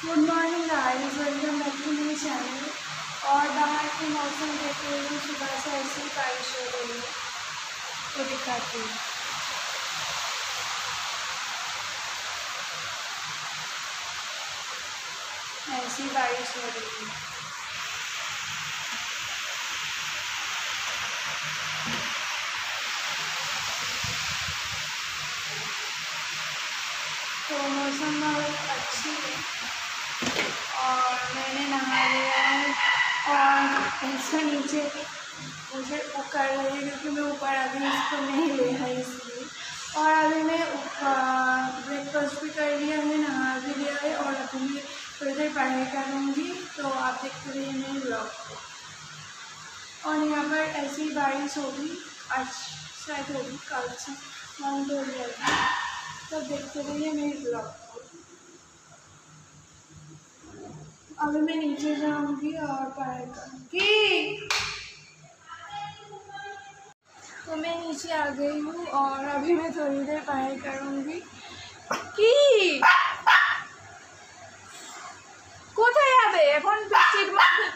Good morning guys, welcome back to my channel. और बाहर के मौसम देख रही हूँ, सुबह से ऐसी बारिश हो रही है तो दिखाती हूँ। ऐसी बारिश हो रही है। तो मौसम बहुत अच्छी है और मैंने नहा लिया है और ऐसा नीचे मुझे कर रही है क्योंकि मैं ऊपर अभी इसको नहीं ले है इसलिए। और अभी मैं ब्रेकफास्ट भी कर लिया है, नहा भी लिया है और अभी मैं थोड़ी देर पढ़ाई करूँगी। तो आप देखते रहिए मेरे ब्लॉग को। और यहाँ पर ऐसी बारिश होगी, आज शायद होगी, कल से बंद हो जाएगी। तो देखते रहिए मेरे ब्लॉग को। अभी मैं नीचे जाऊंगी और पढ़ाई करूँगी। तो मैं नीचे आ गई हूँ और अभी मैं थोड़ी देर पढ़ाई करूँगी। कि कोথায় যাবে এখন বৃষ্টির মধ্যে?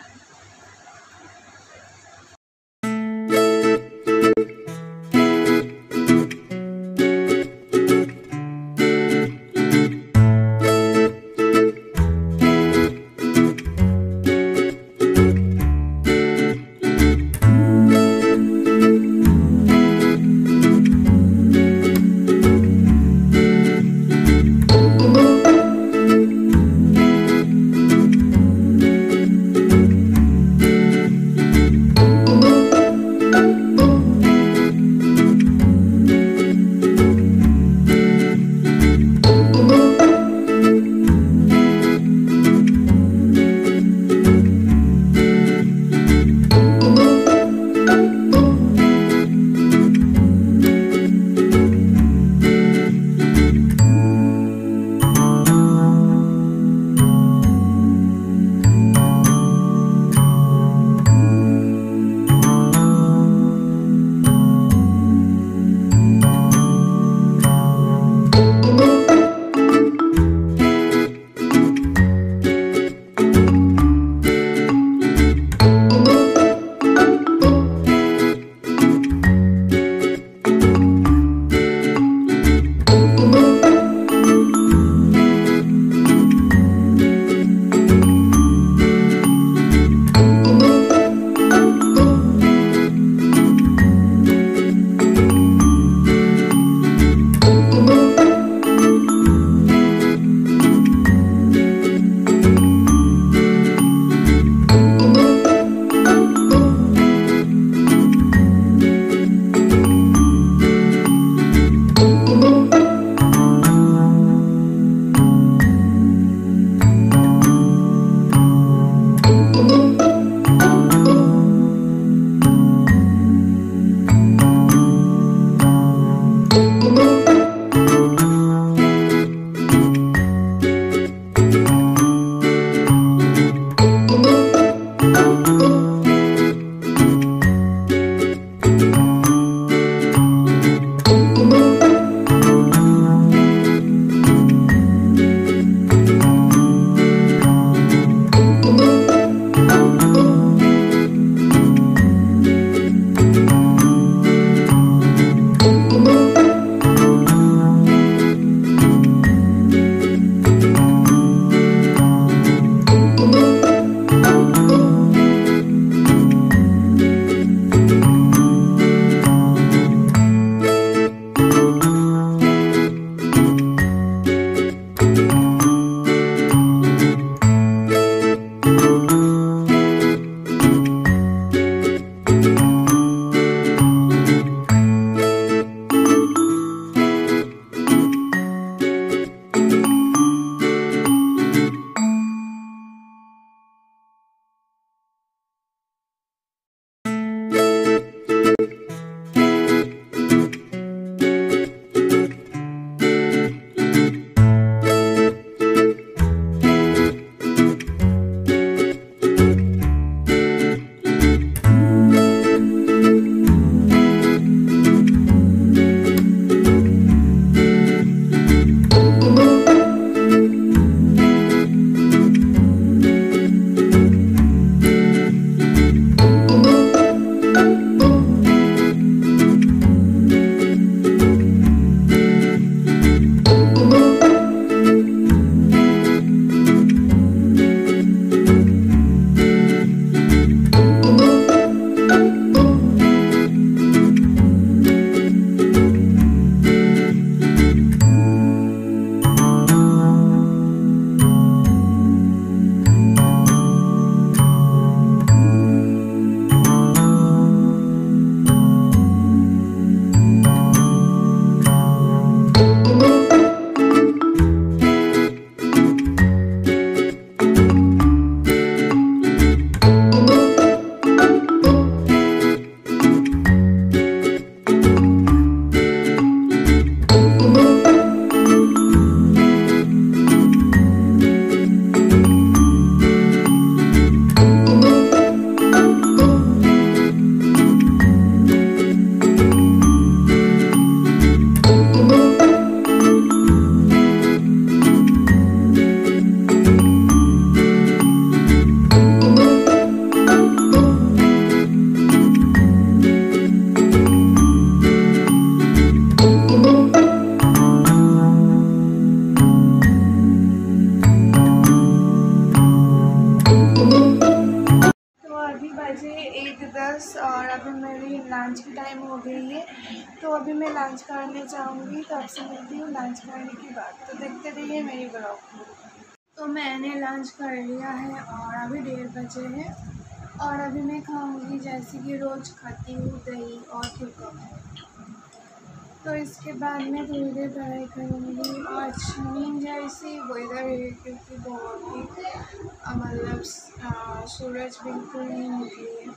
गई है। तो अभी मैं लंच करने जाऊँगी, तो आपसे मिलती हूँ लंच करने के बाद। तो देखते रहिए मेरी ब्लॉग को। तो मैंने लंच कर लिया है और अभी 1:30 बजे हैं और अभी मैं खाऊँगी जैसे कि रोज़ खाती हूँ, दही और क्यूकम्बर। तो इसके बाद मैं थोड़ी देर पढ़ाई करूँगी। आज नींद जैसी वेदर है क्योंकि बहुत ही मतलब सूरज बिल्कुल नहीं निकली है।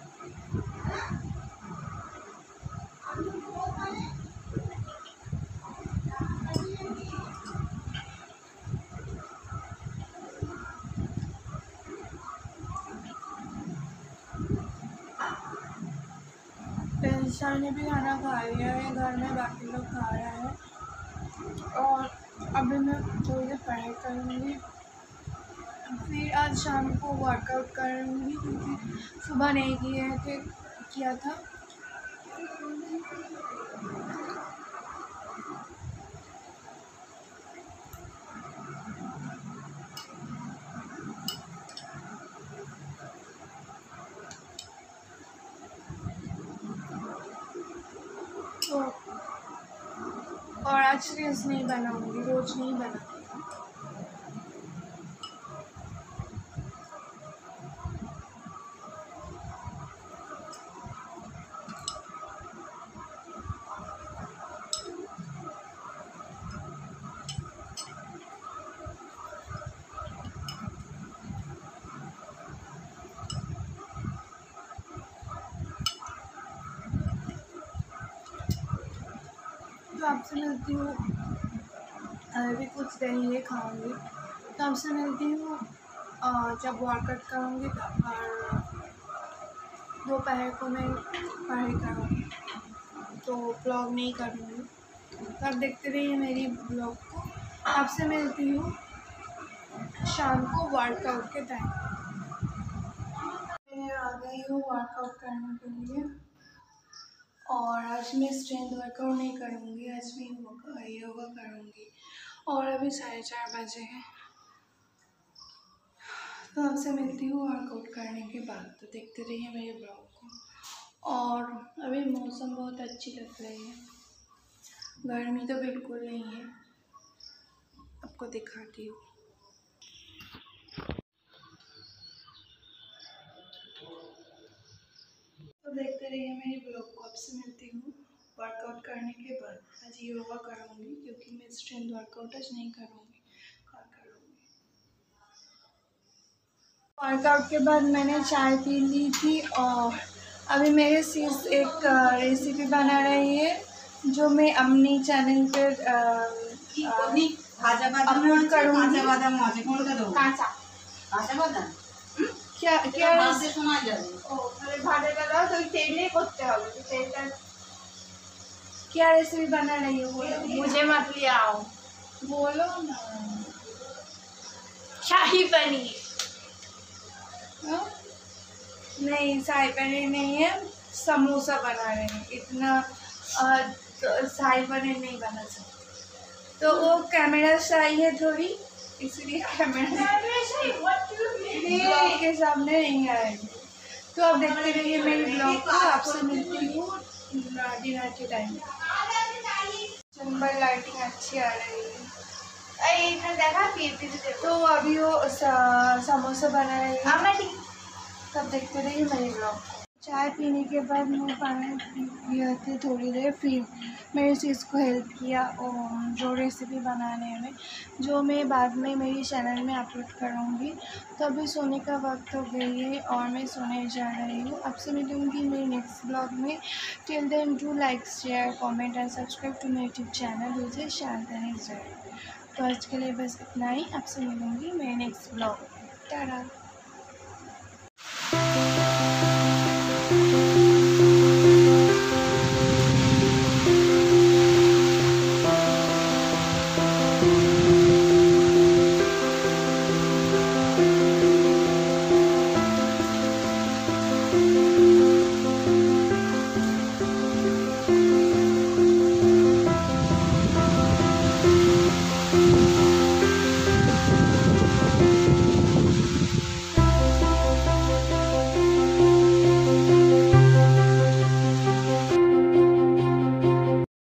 पेंशा ने भी खाना खा लिया है, घर में बाकी लोग खा रहे हैं और अभी मैं थोड़ी देर पढ़ाई करूँगी। फिर आज शाम को वर्कआउट करूँगी क्योंकि सुबह नहीं किया था। तो और आज रील्स नहीं बनाऊँगी, रोज़ नहीं बनाऊँगी। तो आपसे मिलती हूँ, अभी कुछ दही खाऊँगी। तो आपसे मिलती हूँ जब वर्कआउट करूँगी तब, और दोपहर को मैं पढ़ाई करूँगी तो ब्लॉग नहीं करूँगी। तो आप देखते रहिए मेरी ब्लॉग को। आपसे मिलती हूँ शाम को वर्कआउट के टाइम। मैं आ गई हूँ वर्कआउट करने के लिए और आज मैं स्ट्रेंथ वर्कआउट नहीं करूँगी, आज मैं योगा करूँगी और अभी 4:30 बजे हैं। तो आपसे मिलती हूँ वर्कआउट करने के बाद। तो देखते रहिए मेरे ब्लॉग को। और अभी मौसम बहुत अच्छी लग रही है, गर्मी तो बिल्कुल नहीं है। आपको दिखाती हूँ। तो देखते रहिए मेरी ब्लॉग को। आपसे मिलती हूँ वर्कआउट करने के बाद। आज योगा करूँगी क्योंकि मैं स्ट्रेंथ वर्कआउट आज नहीं करूँगी, कल करूँगी। वर्कआउट के बाद मैंने चाय पी ली थी और अभी मेरे सिस एक रेसिपी बना रही है जो मैं अपनी चैनल पर अपलोड करूँगी। क्या क्या क्या रेसिपी बना रही हो? मुझे मत ले आओ। बोलो ना। शाही पनीर। नहीं, शाही पनीर नहीं है, समोसा बना रहे हैं। इतना शाही पनीर नहीं बना सकते। तो वो कैमरा शाही है थोड़ी, इसलिए कैमरा ब्लॉग के सामने नहीं आएगी। तो आप देखते रहिए मेरी ब्लॉग को। आपसे मिलती हूँ डिनर के टाइम। चंबल लाइटिंग अच्छी आ रही है। तो अभी वो समोसा बना रही है। तब देखते रहिए मेरी ब्लॉग को। चाय पीने के बाद मैं पानी पिया थी थोड़ी देर, फिर मेरे से इसको हेल्प किया और जो रेसिपी बनाने में, जो मैं बाद में मेरी चैनल में अपलोड करूँगी। तो अभी सोने का वक्त हो गई है और मैं सोने जा रही हूँ। आपसे मिलूँगी मेरे नेक्स्ट ब्लॉग में। Till then do like, share, comment and subscribe to my YouTube channel Vijay Shantani. तो आज के लिए बस इतना ही। आपसे मिलूँगी मेरे नेक्स्ट ब्लॉग में। टाटा।